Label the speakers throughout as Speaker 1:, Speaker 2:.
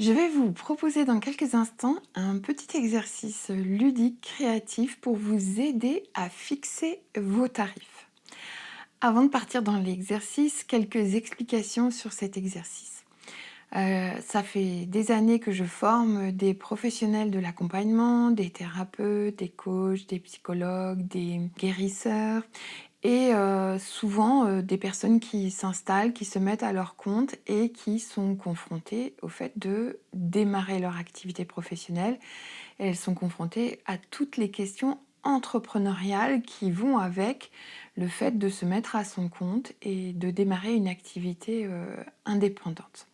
Speaker 1: Je vais vous proposer dans quelques instants un petit exercice ludique, créatif pour vous aider à fixer vos tarifs. Avant de partir dans l'exercice, quelques explications sur cet exercice. Ça fait des années que je forme des professionnels de l'accompagnement, des thérapeutes, des coachs, des psychologues, des guérisseurs et souvent, des personnes qui s'installent, qui se mettent à leur compte et qui sont confrontées au fait de démarrer leur activité professionnelle. Et elles sont confrontées à toutes les questions entrepreneuriales qui vont avec le fait de se mettre à son compte et de démarrer une activité, indépendante.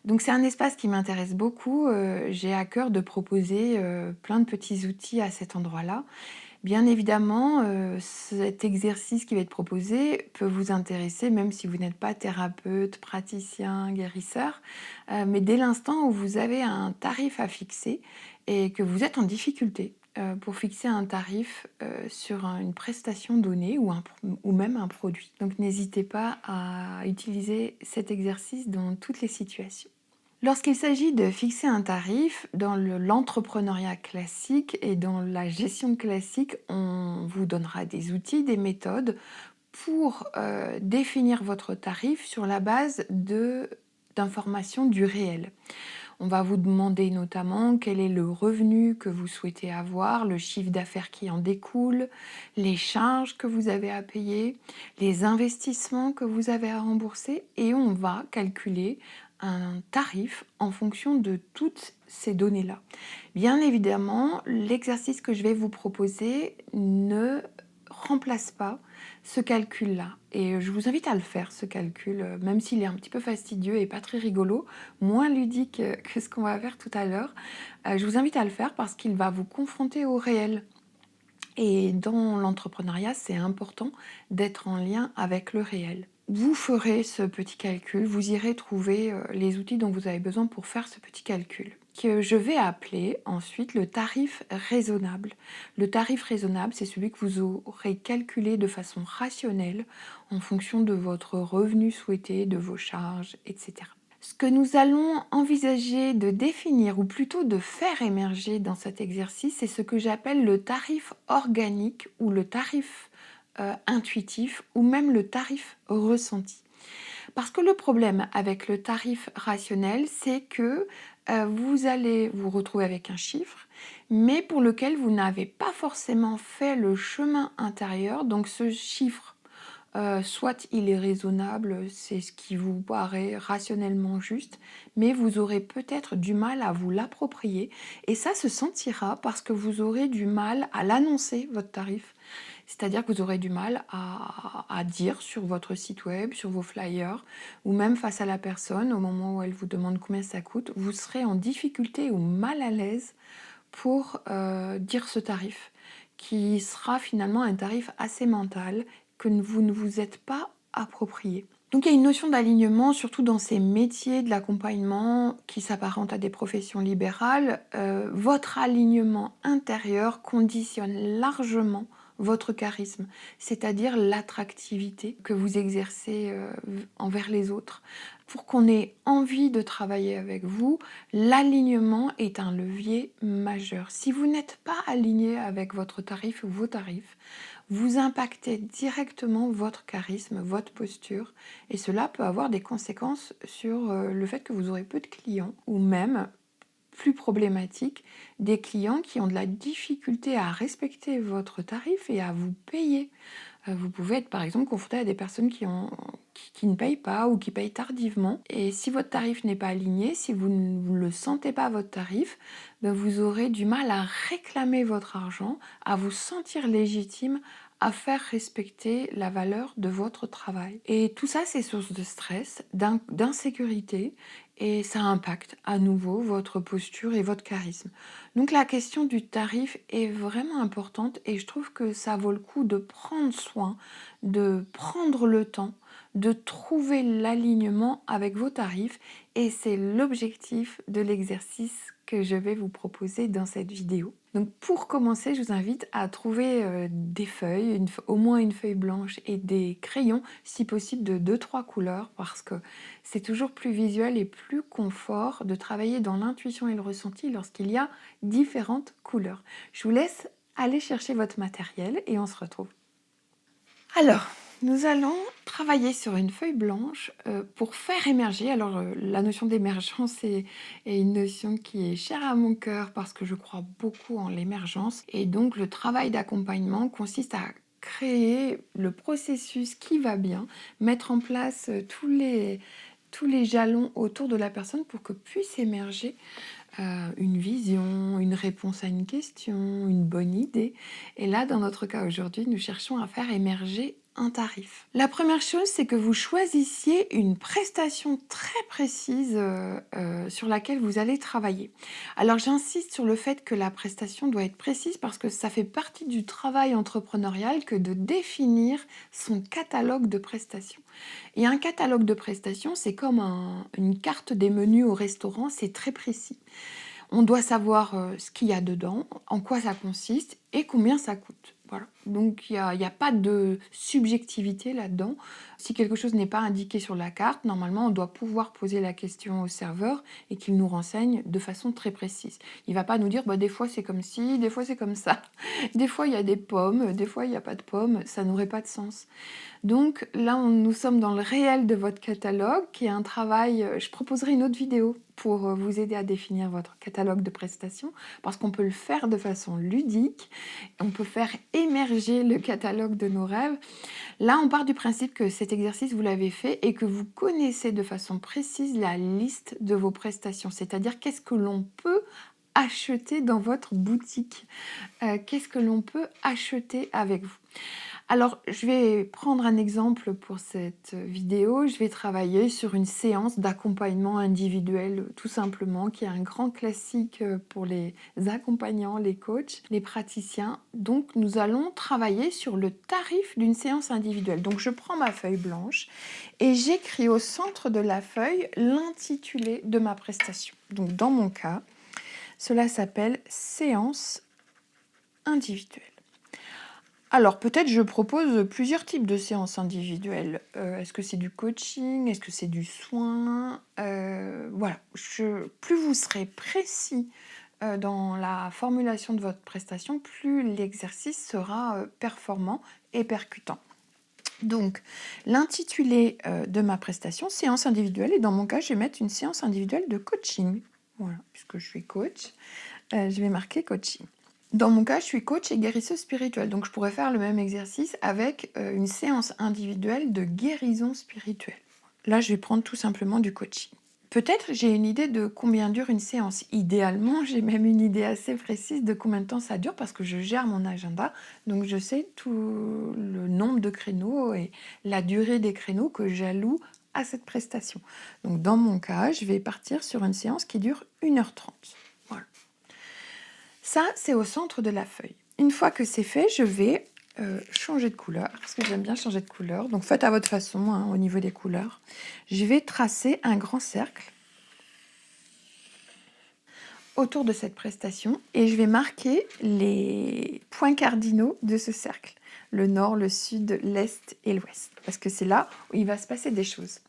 Speaker 1: Donc c'est un espace qui m'intéresse beaucoup, j'ai à cœur de proposer, plein de petits outils à cet endroit-là. Bien évidemment, cet exercice qui va être proposé peut vous intéresser même si vous n'êtes pas thérapeute, praticien, guérisseur, mais dès l'instant où vous avez un tarif à fixer et que vous êtes en difficulté, pour fixer un tarif, sur une prestation donnée ou même un produit. Donc n'hésitez pas à utiliser cet exercice dans toutes les situations. Lorsqu'il s'agit de fixer un tarif, dans l'entrepreneuriat classique et dans la gestion classique, on vous donnera des outils, des méthodes pour définir votre tarif sur la base d'informations du réel. On va vous demander notamment quel est le revenu que vous souhaitez avoir, le chiffre d'affaires qui en découle, les charges que vous avez à payer, les investissements que vous avez à rembourser et on va calculer un tarif en fonction de toutes ces données-là. Bien évidemment, l'exercice que je vais vous proposer ne remplace pas ce calcul-là. Et je vous invite à le faire, ce calcul, même s'il est un petit peu fastidieux et pas très rigolo, moins ludique que ce qu'on va faire tout à l'heure. Je vous invite à le faire parce qu'il va vous confronter au réel. Et dans l'entrepreneuriat, c'est important d'être en lien avec le réel. Vous ferez ce petit calcul, vous irez trouver les outils dont vous avez besoin pour faire ce petit calcul, que je vais appeler ensuite le tarif raisonnable. Le tarif raisonnable, c'est celui que vous aurez calculé de façon rationnelle en fonction de votre revenu souhaité, de vos charges, etc. Ce que nous allons envisager de définir, ou plutôt de faire émerger dans cet exercice, c'est ce que j'appelle le tarif organique ou le tarif intuitif ou même le tarif ressenti. Parce que le problème avec le tarif rationnel, c'est que vous allez vous retrouver avec un chiffre, mais pour lequel vous n'avez pas forcément fait le chemin intérieur. Donc ce chiffre, soit il est raisonnable, c'est ce qui vous paraît rationnellement juste, mais vous aurez peut-être du mal à vous l'approprier et ça se sentira parce que vous aurez du mal à l'annoncer, votre tarif. C'est-à-dire que vous aurez du mal à dire sur votre site web, sur vos flyers ou même face à la personne au moment où elle vous demande combien ça coûte, vous serez en difficulté ou mal à l'aise pour dire ce tarif qui sera finalement un tarif assez mental que vous ne vous êtes pas approprié. Donc il y a une notion d'alignement, surtout dans ces métiers de l'accompagnement qui s'apparentent à des professions libérales. Votre alignement intérieur conditionne largement votre charisme, c'est-à-dire l'attractivité que vous exercez envers les autres. Pour qu'on ait envie de travailler avec vous, l'alignement est un levier majeur. Si vous n'êtes pas aligné avec votre tarif ou vos tarifs, vous impactez directement votre charisme, votre posture, et cela peut avoir des conséquences sur le fait que vous aurez peu de clients, ou même, plus problématique, des clients qui ont de la difficulté à respecter votre tarif et à vous payer. Vous pouvez être par exemple confronté à des personnes qui ne payent pas ou qui payent tardivement. Et si votre tarif n'est pas aligné, si vous ne le sentez pas votre tarif, ben vous aurez du mal à réclamer votre argent, à vous sentir légitime, à faire respecter la valeur de votre travail. Et tout ça, c'est source de stress, d'insécurité, et ça impacte à nouveau votre posture et votre charisme. Donc la question du tarif est vraiment importante et je trouve que ça vaut le coup de prendre soin, de prendre le temps, de trouver l'alignement avec vos tarifs et c'est l'objectif de l'exercice que je vais vous proposer dans cette vidéo. Donc pour commencer, je vous invite à trouver des feuilles, au moins une feuille blanche et des crayons, si possible de 2-3 couleurs, parce que c'est toujours plus visuel et plus confort de travailler dans l'intuition et le ressenti lorsqu'il y a différentes couleurs. Je vous laisse aller chercher votre matériel et on se retrouve. Alors, nous allons travailler sur une feuille blanche pour faire émerger. Alors, la notion d'émergence est une notion qui est chère à mon cœur parce que je crois beaucoup en l'émergence. Et donc, le travail d'accompagnement consiste à créer le processus qui va bien, mettre en place tous les jalons autour de la personne pour que puisse émerger une vision, une réponse à une question, une bonne idée. Et là, dans notre cas aujourd'hui, nous cherchons à faire émerger un tarif. La première chose, c'est que vous choisissiez une prestation très précise sur laquelle vous allez travailler. Alors j'insiste sur le fait que la prestation doit être précise parce que ça fait partie du travail entrepreneurial que de définir son catalogue de prestations. Et un catalogue de prestations, c'est comme une carte des menus au restaurant, c'est très précis. On doit savoir ce qu'il y a dedans, en quoi ça consiste et combien ça coûte. Voilà. Donc il n'y a pas de subjectivité là-dedans. Si quelque chose n'est pas indiqué sur la carte, normalement on doit pouvoir poser la question au serveur et qu'il nous renseigne de façon très précise. Il ne va pas nous dire des fois c'est comme ci, des fois c'est comme ça, des fois il y a des pommes, des fois il n'y a pas de pommes, ça n'aurait pas de sens. Donc là, nous sommes dans le réel de votre catalogue, qui est un travail. Je proposerai une autre vidéo pour vous aider à définir votre catalogue de prestations, parce qu'on peut le faire de façon ludique, on peut faire émerger le catalogue de nos rêves. Là, on part du principe que cet exercice, vous l'avez fait et que vous connaissez de façon précise la liste de vos prestations, c'est-à-dire qu'est-ce que l'on peut acheter dans votre boutique, qu'est-ce que l'on peut acheter avec vous. Alors, je vais prendre un exemple pour cette vidéo. Je vais travailler sur une séance d'accompagnement individuel, tout simplement, qui est un grand classique pour les accompagnants, les coachs, les praticiens. Donc, nous allons travailler sur le tarif d'une séance individuelle. Donc, je prends ma feuille blanche et j'écris au centre de la feuille l'intitulé de ma prestation. Donc, dans mon cas, cela s'appelle séance individuelle. Alors peut-être je propose plusieurs types de séances individuelles. Est-ce que c'est du coaching? Est-ce que c'est du soin? Voilà, plus vous serez précis dans la formulation de votre prestation, plus l'exercice sera performant et percutant. Donc l'intitulé de ma prestation, séance individuelle, et dans mon cas je vais mettre une séance individuelle de coaching. Voilà, puisque je suis coach, je vais marquer coaching. Dans mon cas, je suis coach et guérisseuse spirituelle, donc je pourrais faire le même exercice avec une séance individuelle de guérison spirituelle. Là, je vais prendre tout simplement du coaching. Peut-être j'ai une idée de combien dure une séance. Idéalement, j'ai même une idée assez précise de combien de temps ça dure parce que je gère mon agenda, donc je sais tout le nombre de créneaux et la durée des créneaux que j'alloue à cette prestation. Donc dans mon cas, je vais partir sur une séance qui dure 1h30. Voilà. Ça, c'est au centre de la feuille. Une fois que c'est fait, je vais changer de couleur, parce que j'aime bien changer de couleur. Donc faites à votre façon, au niveau des couleurs. Je vais tracer un grand cercle autour de cette prestation et je vais marquer les points cardinaux de ce cercle. Le nord, le sud, l'est et l'ouest, parce que c'est là où il va se passer des choses.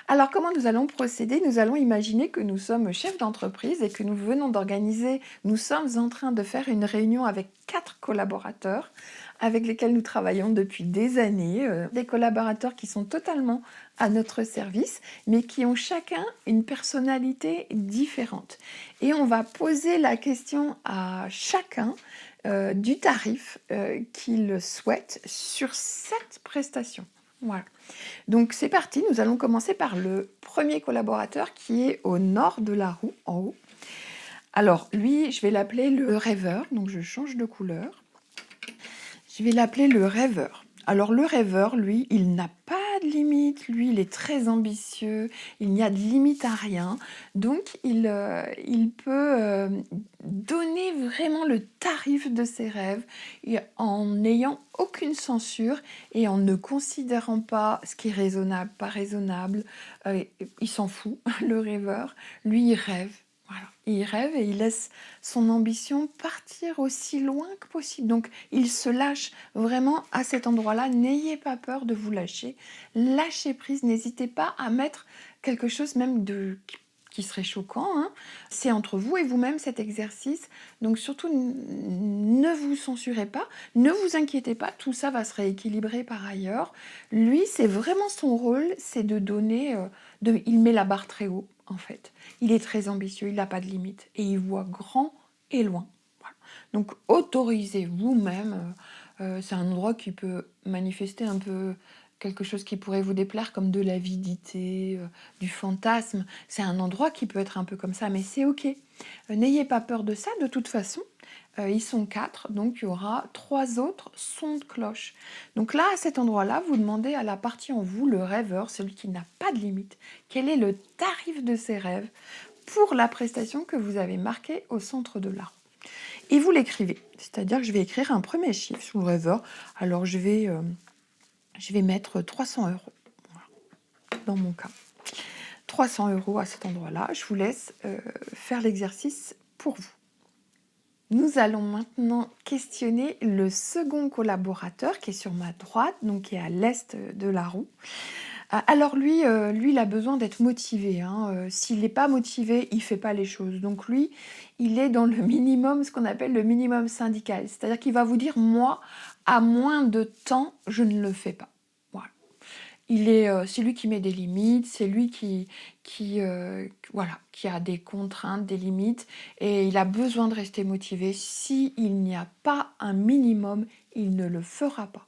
Speaker 1: Alors comment nous allons procéder? Nous allons imaginer que nous sommes chefs d'entreprise et que nous venons d'organiser, nous sommes en train de faire une réunion avec 4 collaborateurs avec lesquels nous travaillons depuis des années, des collaborateurs qui sont totalement à notre service, mais qui ont chacun une personnalité différente. Et on va poser la question à chacun du tarif qu'il souhaite sur cette prestation. Voilà. Donc c'est parti, nous allons commencer par le premier collaborateur qui est au nord de la roue, en haut. Alors lui, je vais l'appeler le rêveur, donc je change de couleur. Je vais l'appeler le rêveur. Alors le rêveur, lui, il n'a pas de limite. Lui, il est très ambitieux, il n'y a de limite à rien. Donc, il peut donner vraiment le tarif de ses rêves et en n'ayant aucune censure et en ne considérant pas ce qui est raisonnable, pas raisonnable. Il s'en fout, le rêveur. Lui, il rêve. Voilà. Il rêve et il laisse son ambition partir aussi loin que possible. Donc, il se lâche vraiment à cet endroit-là. N'ayez pas peur de vous lâcher. Lâchez prise. N'hésitez pas à mettre quelque chose même qui serait choquant, hein. C'est entre vous et vous-même cet exercice. Donc, surtout, ne vous censurez pas. Ne vous inquiétez pas. Tout ça va se rééquilibrer par ailleurs. Lui, c'est vraiment son rôle. C'est de donner... il met la barre très haut, en fait. Il est très ambitieux, il n'a pas de limite. Et il voit grand et loin. Voilà. Donc, autorisez vous-même. C'est un endroit qui peut manifester un peu quelque chose qui pourrait vous déplaire, comme de l'avidité, du fantasme. C'est un endroit qui peut être un peu comme ça, mais c'est OK. N'ayez pas peur de ça, de toute façon. Ils sont 4, donc il y aura 3 autres sons de cloche. Donc là, à cet endroit-là, vous demandez à la partie en vous, le rêveur, celui qui n'a pas de limite, quel est le tarif de ses rêves pour la prestation que vous avez marquée au centre de l'art. Et vous l'écrivez, c'est-à-dire que je vais écrire un premier chiffre sous le rêveur. Alors je vais mettre 300 euros, voilà, dans mon cas. 300 euros à cet endroit-là. Je vous laisse faire l'exercice pour vous. Nous allons maintenant questionner le second collaborateur qui est sur ma droite, donc qui est à l'est de la roue. Alors lui, il a besoin d'être motivé, hein. S'il n'est pas motivé, il ne fait pas les choses. Donc lui, il est dans le minimum, ce qu'on appelle le minimum syndical. C'est-à-dire qu'il va vous dire, moi, à moins de temps, je ne le fais pas. Voilà. C'est lui qui met des limites, c'est lui voilà, qui a des contraintes, des limites, et il a besoin de rester motivé. S'il n'y a pas un minimum, il ne le fera pas.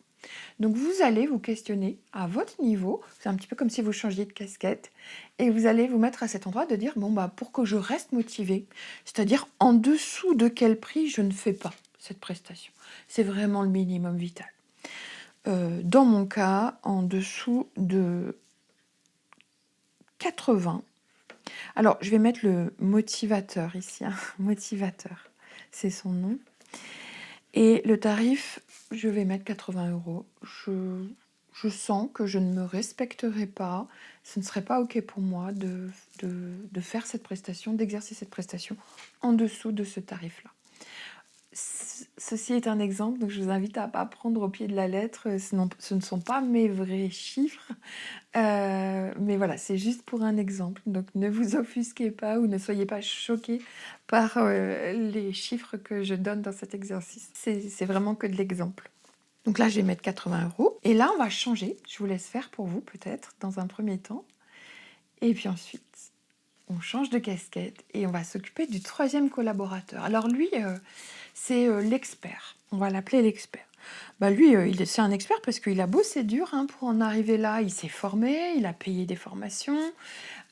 Speaker 1: Donc vous allez vous questionner à votre niveau, c'est un petit peu comme si vous changiez de casquette, et vous allez vous mettre à cet endroit de dire, bon bah pour que je reste motivé, c'est-à-dire en dessous de quel prix je ne fais pas cette prestation. C'est vraiment le minimum vital. Dans mon cas, en dessous de 80. Alors, je vais mettre le motivateur ici, hein. Motivateur, c'est son nom. Et le tarif, je vais mettre 80 euros. Je sens que je ne me respecterai pas. Ce ne serait pas OK pour moi de faire cette prestation, d'exercer cette prestation en dessous de ce tarif-là. Ceci est un exemple, donc je vous invite à ne pas prendre au pied de la lettre. Ce ne sont pas mes vrais chiffres. Mais voilà, c'est juste pour un exemple. Donc ne vous offusquez pas ou ne soyez pas choqués par les chiffres que je donne dans cet exercice. C'est vraiment que de l'exemple. Donc là, je vais mettre 80 euros. Et là, on va changer. Je vous laisse faire pour vous, peut-être, dans un premier temps. Et puis ensuite, on change de casquette et on va s'occuper du troisième collaborateur. Alors lui, c'est l'expert. On va l'appeler l'expert. Bah lui, c'est un expert parce qu'il a bossé dur, hein, pour en arriver là. Il s'est formé, il a payé des formations,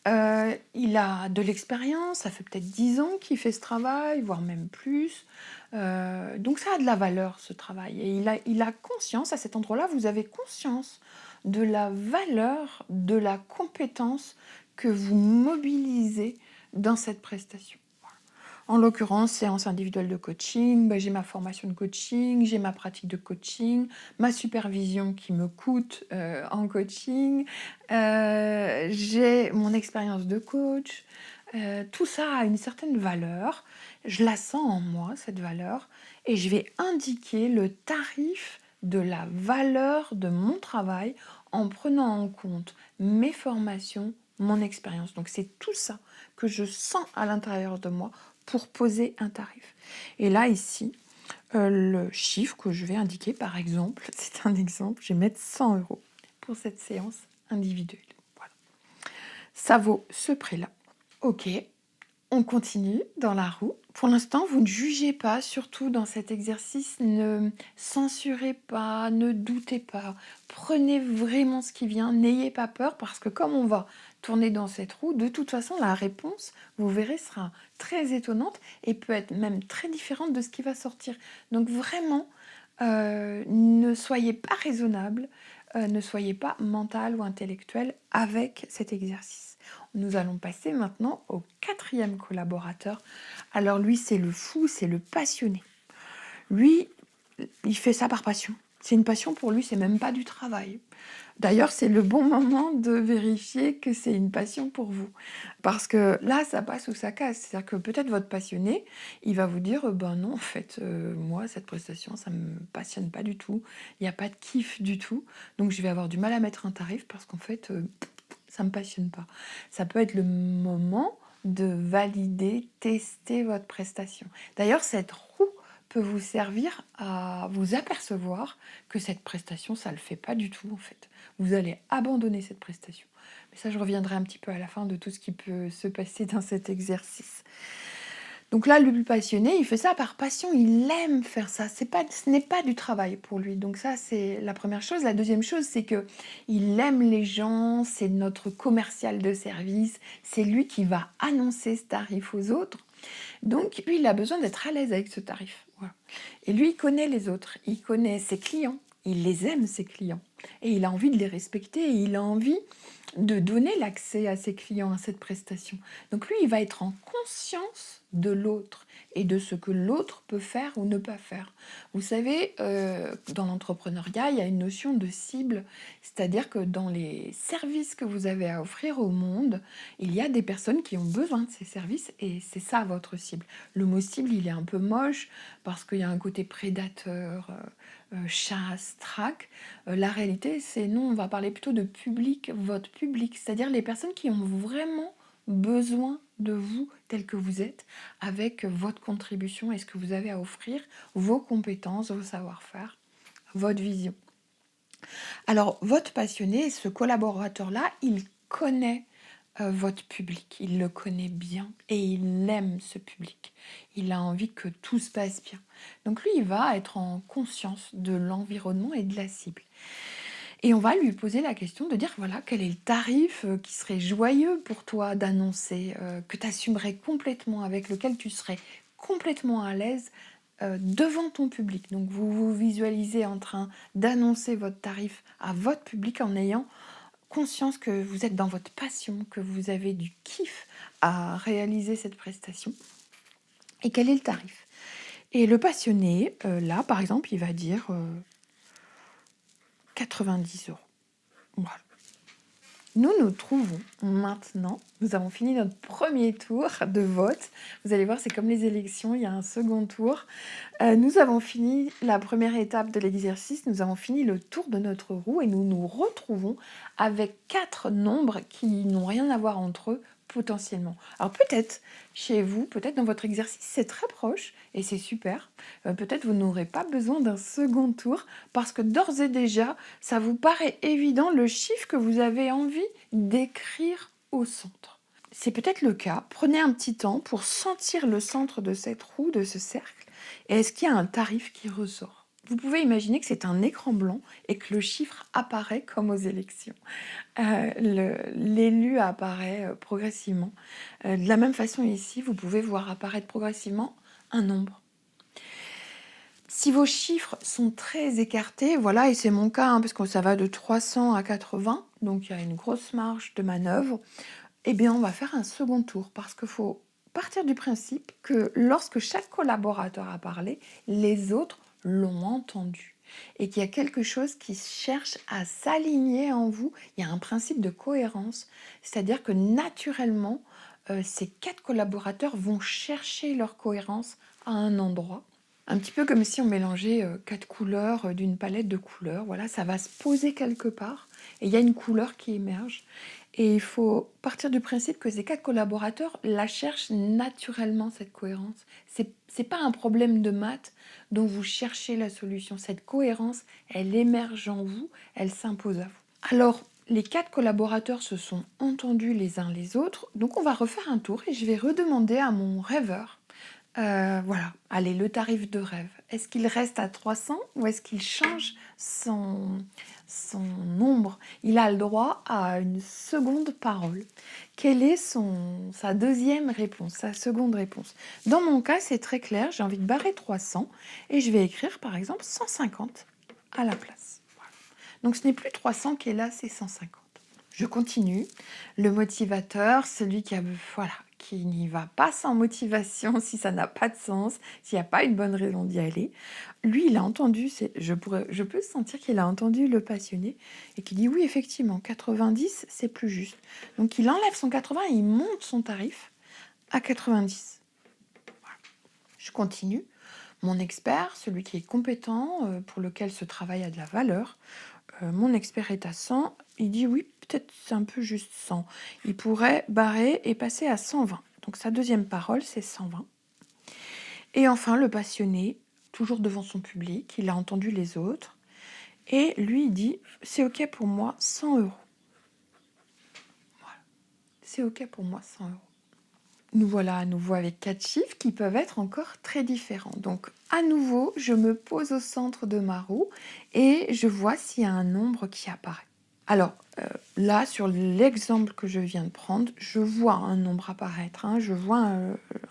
Speaker 1: il a de l'expérience, ça fait peut-être 10 ans qu'il fait ce travail, voire même plus. Donc ça a de la valeur, ce travail. Et il a conscience, à cet endroit-là, vous avez conscience de la valeur, de la compétence que vous mobilisez dans cette prestation. En l'occurrence, séance individuelle de coaching, j'ai ma formation de coaching, j'ai ma pratique de coaching, ma supervision qui me coûte en coaching, j'ai mon expérience de coach. Tout ça a une certaine valeur. Je la sens en moi, cette valeur, et je vais indiquer le tarif de la valeur de mon travail en prenant en compte mes formations, mon expérience. Donc c'est tout ça que je sens à l'intérieur de moi pour poser un tarif. Et là, ici, le chiffre que je vais indiquer, par exemple, c'est un exemple, je vais mettre 100 euros pour cette séance individuelle. Voilà. Ça vaut ce prix-là. OK, on continue dans la roue. Pour l'instant, vous ne jugez pas, surtout dans cet exercice, ne censurez pas, ne doutez pas. Prenez vraiment ce qui vient, n'ayez pas peur parce que comme on va tourner dans cette roue, de toute façon, la réponse, vous verrez, sera très étonnante et peut être même très différente de ce qui va sortir. Donc vraiment, ne soyez pas raisonnable, ne soyez pas mental ou intellectuel avec cet exercice. Nous allons passer maintenant au 4e collaborateur. Alors lui, c'est le fou, c'est le passionné. Lui, il fait ça par passion. C'est une passion pour lui, c'est même pas du travail. D'ailleurs, c'est le bon moment de vérifier que c'est une passion pour vous. Parce que là, ça passe ou ça casse. C'est-à-dire que peut-être votre passionné, il va vous dire, ben non, en fait, moi, cette prestation, ça me passionne pas du tout. Il n'y a pas de kiff du tout. Donc, je vais avoir du mal à mettre un tarif parce qu'en fait, ça me passionne pas. Ça peut être le moment de valider, tester votre prestation. D'ailleurs, cette roue peut vous servir à vous apercevoir que cette prestation, ça ne le fait pas du tout en fait. Vous allez abandonner cette prestation. Mais ça, je reviendrai un petit peu à la fin de tout ce qui peut se passer dans cet exercice. Donc là, le plus passionné, il fait ça par passion, il aime faire ça. Ce n'est pas du travail pour lui. Donc ça, c'est la première chose. La deuxième chose, c'est que il aime les gens, c'est notre commercial de service, c'est lui qui va annoncer ce tarif aux autres. Donc lui, il a besoin d'être à l'aise avec ce tarif. Voilà. Et lui, il connaît les autres, il connaît ses clients, il les aime, ses clients. Et il a envie de les respecter et il a envie de donner l'accès à ses clients à cette prestation. Donc lui, il va être en conscience de l'autre et de ce que l'autre peut faire ou ne pas faire. Vous savez, dans l'entrepreneuriat, il y a une notion de cible, c'est-à-dire que dans les services que vous avez à offrir au monde, il y a des personnes qui ont besoin de ces services et c'est ça votre cible. Le mot cible, il est un peu moche parce qu'il y a un côté prédateur, chasse, traque. La réalité, c'est non, on va parler plutôt de public, votre public, c'est-à-dire les personnes qui ont vraiment besoin de vous tel que vous êtes, avec votre contribution et ce que vous avez à offrir, vos compétences, vos savoir-faire, votre vision. Alors, votre passionné, ce collaborateur-là, il connaît votre public, il le connaît bien et il aime ce public. Il a envie que tout se passe bien. Donc lui, il va être en conscience de l'environnement et de la cible. Et on va lui poser la question de dire, voilà, quel est le tarif qui serait joyeux pour toi d'annoncer, que tu assumerais complètement, avec lequel tu serais complètement à l'aise devant ton public. Donc vous vous visualisez en train d'annoncer votre tarif à votre public en ayant conscience que vous êtes dans votre passion, que vous avez du kiff à réaliser cette prestation. Et quel est le tarif? Et le passionné, là, par exemple, il va dire 90 euros. Voilà. Nous nous trouvons maintenant, nous avons fini notre premier tour de vote. Vous allez voir, c'est comme les élections, il y a un second tour. Nous avons fini la première étape de l'exercice, nous avons fini le tour de notre roue et nous nous retrouvons avec 4 nombres qui n'ont rien à voir entre eux potentiellement. Alors peut-être chez vous, peut-être dans votre exercice, c'est très proche et c'est super. Peut-être vous n'aurez pas besoin d'un second tour parce que d'ores et déjà, ça vous paraît évident le chiffre que vous avez envie d'écrire au centre. C'est peut-être le cas. Prenez un petit temps pour sentir le centre de cette roue, de ce cercle. Et est-ce qu'il y a un tarif qui ressort? Vous pouvez imaginer que c'est un écran blanc et que le chiffre apparaît comme aux élections. L'élu apparaît progressivement. De la même façon ici, vous pouvez voir apparaître progressivement un nombre. Si vos chiffres sont très écartés, voilà, et c'est mon cas, hein, parce que ça va de 300 à 80, donc il y a une grosse marge de manœuvre, eh bien on va faire un second tour, parce qu'il faut partir du principe que lorsque chaque collaborateur a parlé, les autres l'ont entendu. Et qu'il y a quelque chose qui cherche à s'aligner en vous. Il y a un principe de cohérence, c'est-à-dire que naturellement, ces 4 collaborateurs vont chercher leur cohérence à un endroit. Un petit peu comme si on mélangeait 4 couleurs d'une palette de couleurs. Voilà, ça va se poser quelque part et il y a une couleur qui émerge. Et il faut partir du principe que ces 4 collaborateurs la cherchent naturellement, cette cohérence. C'est pas un problème de maths dont vous cherchez la solution. Cette cohérence, elle émerge en vous, elle s'impose à vous. Alors, les 4 collaborateurs se sont entendus les uns les autres. Donc, on va refaire un tour et je vais redemander à mon rêveur. Voilà, allez, le tarif de rêve. Est-ce qu'il reste à 300 ou est-ce qu'il change son nombre? Il a le droit à une seconde parole. Quelle est sa deuxième réponse, sa seconde réponse? Dans mon cas, c'est très clair, j'ai envie de barrer 300 et je vais écrire par exemple 150 à la place. Voilà. Donc ce n'est plus 300 qui est là, c'est 150. Je continue. Le motivateur, celui qui a, voilà, qui n'y va pas sans motivation, si ça n'a pas de sens, s'il n'y a pas une bonne raison d'y aller. Lui, il a entendu, je peux sentir qu'il a entendu le passionné et qui dit oui, effectivement, 90, c'est plus juste. Donc il enlève son 80 et il monte son tarif à 90. Voilà. Je continue. Mon expert, celui qui est compétent, pour lequel ce travail a de la valeur, mon expert est à 100. Il dit oui, peut-être c'est un peu juste 100. Il pourrait barrer et passer à 120. Donc sa deuxième parole, c'est 120. Et enfin, le passionné, toujours devant son public, il a entendu les autres. Et lui, il dit, c'est OK pour moi, 100 euros. Voilà. C'est OK pour moi, 100 euros. Nous voilà à nouveau avec 4 chiffres qui peuvent être encore très différents. Donc, à nouveau, je me pose au centre de ma roue et je vois s'il y a un nombre qui apparaît. Alors, là, sur l'exemple que je viens de prendre, je vois un nombre apparaître. Je vois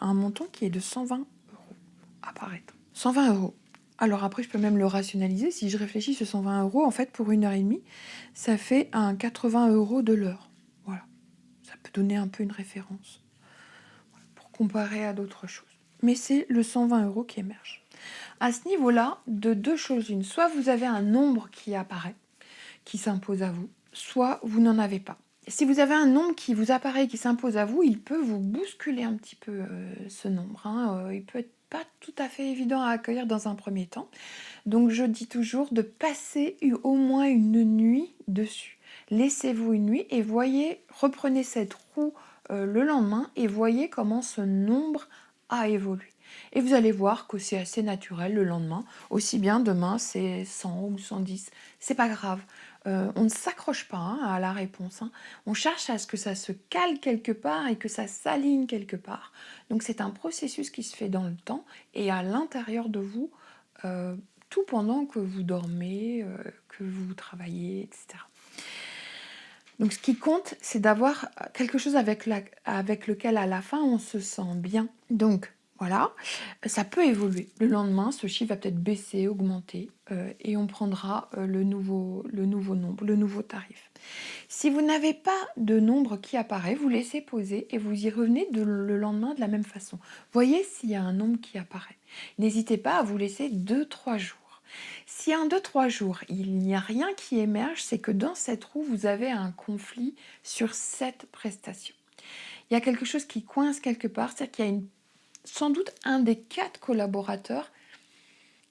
Speaker 1: un montant qui est de 120 euros apparaître. 120 euros. Alors après, je peux même le rationaliser. Si je réfléchis, ce 120 euros, en fait, pour 1h30, ça fait un 80 euros de l'heure. Voilà. Ça peut donner un peu une référence pour comparer à d'autres choses. Mais c'est le 120 euros qui émerge. À ce niveau-là, de deux choses une. Soit vous avez un nombre qui apparaît, qui s'impose à vous, soit vous n'en avez pas. Si vous avez un nombre qui vous apparaît, qui s'impose à vous, il peut vous bousculer un petit peu ce nombre. Il peut être pas tout à fait évident à accueillir dans un premier temps. Donc je dis toujours de passer au moins une nuit dessus. Laissez-vous une nuit et voyez, reprenez cette roue le lendemain et voyez comment ce nombre a évolué. Et vous allez voir que c'est assez naturel le lendemain. Aussi bien demain c'est 100 ou 110. C'est pas grave. On ne s'accroche pas à la réponse. On cherche à ce que ça se cale quelque part et que ça s'aligne quelque part. Donc c'est un processus qui se fait dans le temps et à l'intérieur de vous, tout pendant que vous dormez, que vous travaillez, etc. Donc ce qui compte, c'est d'avoir quelque chose avec lequel à la fin on se sent bien. Donc voilà, ça peut évoluer. Le lendemain, ce chiffre va peut-être baisser, augmenter, et on prendra le nouveau nombre, le nouveau tarif. Si vous n'avez pas de nombre qui apparaît, vous laissez poser et vous y revenez le lendemain de la même façon. Voyez s'il y a un nombre qui apparaît. N'hésitez pas à vous laisser 2-3 jours. Si en 2-3 jours, il n'y a rien qui émerge, c'est que dans cette roue, vous avez un conflit sur cette prestation. Il y a quelque chose qui coince quelque part, c'est-à-dire qu'il y a sans doute un des 4 collaborateurs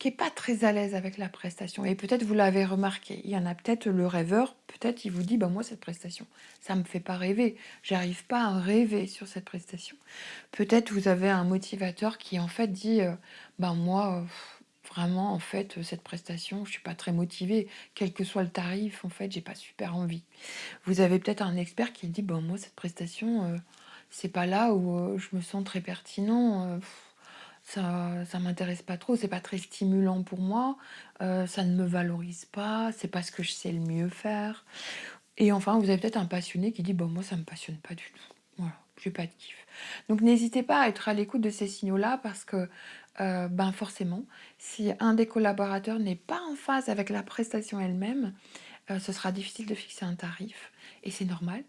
Speaker 1: qui n'est pas très à l'aise avec la prestation. Et peut-être vous l'avez remarqué, il y en a peut-être le rêveur, peut-être il vous dit, moi cette prestation, ça ne me fait pas rêver, j'arrive pas à rêver sur cette prestation. Peut-être vous avez un motivateur qui en fait dit, moi, vraiment, en fait, cette prestation, je suis pas très motivée, quel que soit le tarif, en fait, j'ai pas super envie. Vous avez peut-être un expert qui dit, moi cette prestation, c'est pas là où je me sens très pertinent. Ça m'intéresse pas trop, c'est pas très stimulant pour moi, ça ne me valorise pas, c'est pas ce que je sais le mieux faire. Et enfin, vous avez peut-être un passionné qui dit moi ça me passionne pas du tout. Voilà, j'ai pas de kiff. Donc n'hésitez pas à être à l'écoute de ces signaux-là parce que forcément, si un des collaborateurs n'est pas en phase avec la prestation elle-même, ce sera difficile de fixer un tarif et c'est normal.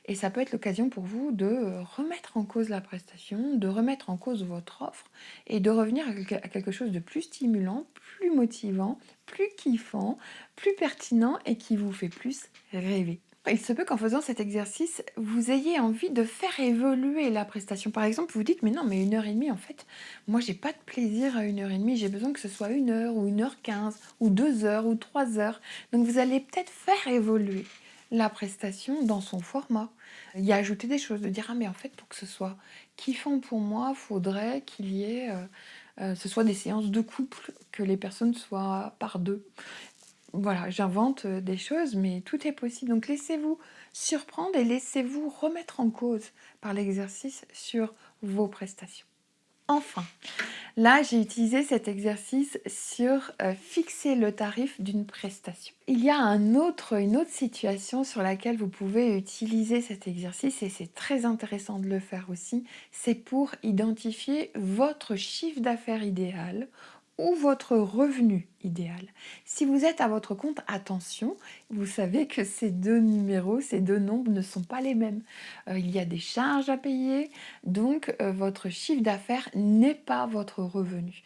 Speaker 1: Et ça peut être l'occasion pour vous de remettre en cause la prestation, de remettre en cause votre offre et de revenir à quelque chose de plus stimulant, plus motivant, plus kiffant, plus pertinent et qui vous fait plus rêver. Il se peut qu'en faisant cet exercice, vous ayez envie de faire évoluer la prestation. Par exemple, vous dites, mais non, mais 1h30, en fait, moi, j'ai pas de plaisir à 1h30, j'ai besoin que ce soit 1h ou 1h15 ou 2h ou 3h. Donc, vous allez peut-être faire évoluer la prestation dans son format. Y ajouter des choses, de dire, mais en fait, pour que ce soit kiffant pour moi, il faudrait qu'il y ait, ce soit des séances de couple, que les personnes soient par deux. Voilà, j'invente des choses, mais tout est possible. Donc laissez-vous surprendre et laissez-vous remettre en cause par l'exercice sur vos prestations. Enfin, là, j'ai utilisé cet exercice sur fixer le tarif d'une prestation. Il y a une autre situation sur laquelle vous pouvez utiliser cet exercice et c'est très intéressant de le faire aussi. C'est pour identifier votre chiffre d'affaires idéal ou votre revenu idéal. Si vous êtes à votre compte, attention, vous savez que ces deux numéros, ces deux nombres ne sont pas les mêmes. Il y a des charges à payer, donc votre chiffre d'affaires n'est pas votre revenu.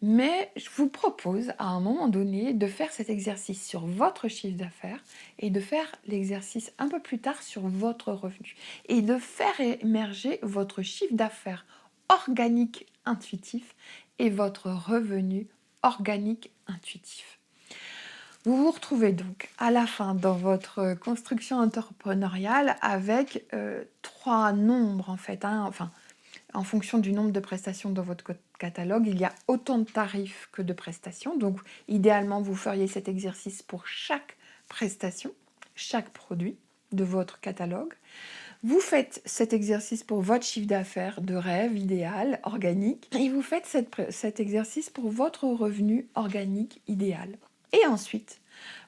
Speaker 1: Mais je vous propose à un moment donné de faire cet exercice sur votre chiffre d'affaires et de faire l'exercice un peu plus tard sur votre revenu et de faire émerger votre chiffre d'affaires organique intuitif et votre revenu organique intuitif. Vous vous retrouvez donc à la fin dans votre construction entrepreneuriale avec trois nombres en fait. Enfin, en fonction du nombre de prestations dans votre catalogue, il y a autant de tarifs que de prestations. Donc, idéalement, vous feriez cet exercice pour chaque prestation, chaque produit de votre catalogue. Vous faites cet exercice pour votre chiffre d'affaires de rêve idéal, organique, et vous faites cet exercice pour votre revenu organique idéal. Et ensuite,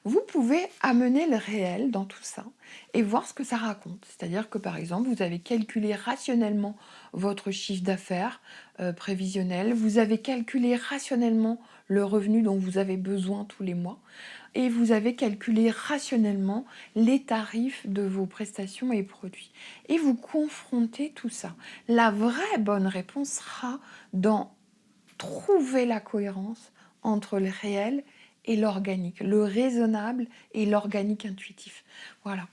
Speaker 1: vous pouvez amener le réel dans tout ça et voir ce que ça raconte. C'est-à-dire que par exemple, vous avez calculé rationnellement votre chiffre d'affaires prévisionnel, vous avez calculé rationnellement le revenu dont vous avez besoin tous les mois et vous avez calculé rationnellement les tarifs de vos prestations et produits. Et vous confrontez tout ça. La vraie bonne réponse sera dans trouver la cohérence entre le réel et l'organique, le raisonnable et l'organique intuitif. Voilà.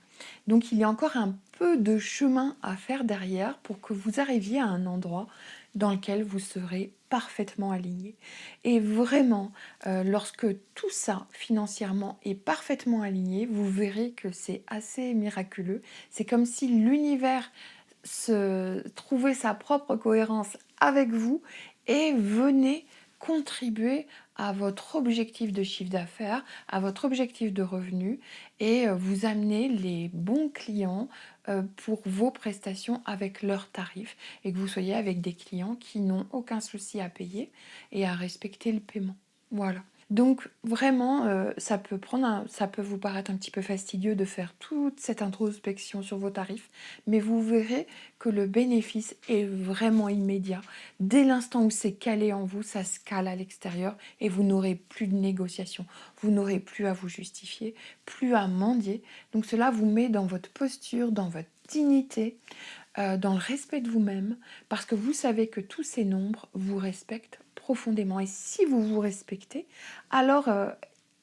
Speaker 1: Donc il y a encore un peu de chemin à faire derrière pour que vous arriviez à un endroit dans lequel vous serez parfaitement aligné. Et vraiment, lorsque tout ça financièrement est parfaitement aligné, vous verrez que c'est assez miraculeux. C'est comme si l'univers trouvait sa propre cohérence avec vous et venait contribuer à votre objectif de chiffre d'affaires, à votre objectif de revenu et vous amener les bons clients pour vos prestations avec leurs tarifs et que vous soyez avec des clients qui n'ont aucun souci à payer et à respecter le paiement. Voilà. Donc vraiment, ça peut vous paraître un petit peu fastidieux de faire toute cette introspection sur vos tarifs, mais vous verrez que le bénéfice est vraiment immédiat. Dès l'instant où c'est calé en vous, ça se cale à l'extérieur et vous n'aurez plus de négociation. Vous n'aurez plus à vous justifier, plus à mendier. Donc cela vous met dans votre posture, dans votre dignité, dans le respect de vous-même, parce que vous savez que tous ces nombres vous respectent profondément. Et si vous vous respectez, alors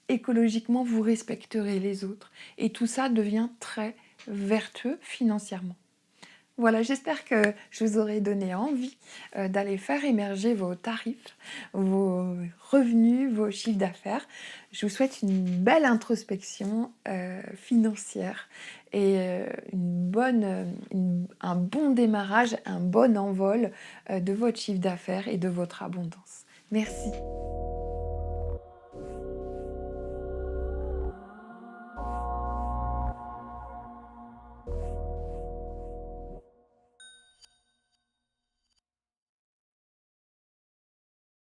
Speaker 1: écologiquement, vous respecterez les autres. Et tout ça devient très vertueux financièrement. Voilà, j'espère que je vous aurai donné envie d'aller faire émerger vos tarifs, vos revenus, vos chiffres d'affaires. Je vous souhaite une belle introspection financière et un bon démarrage, un bon envol de votre chiffre d'affaires et de votre abondance. Merci.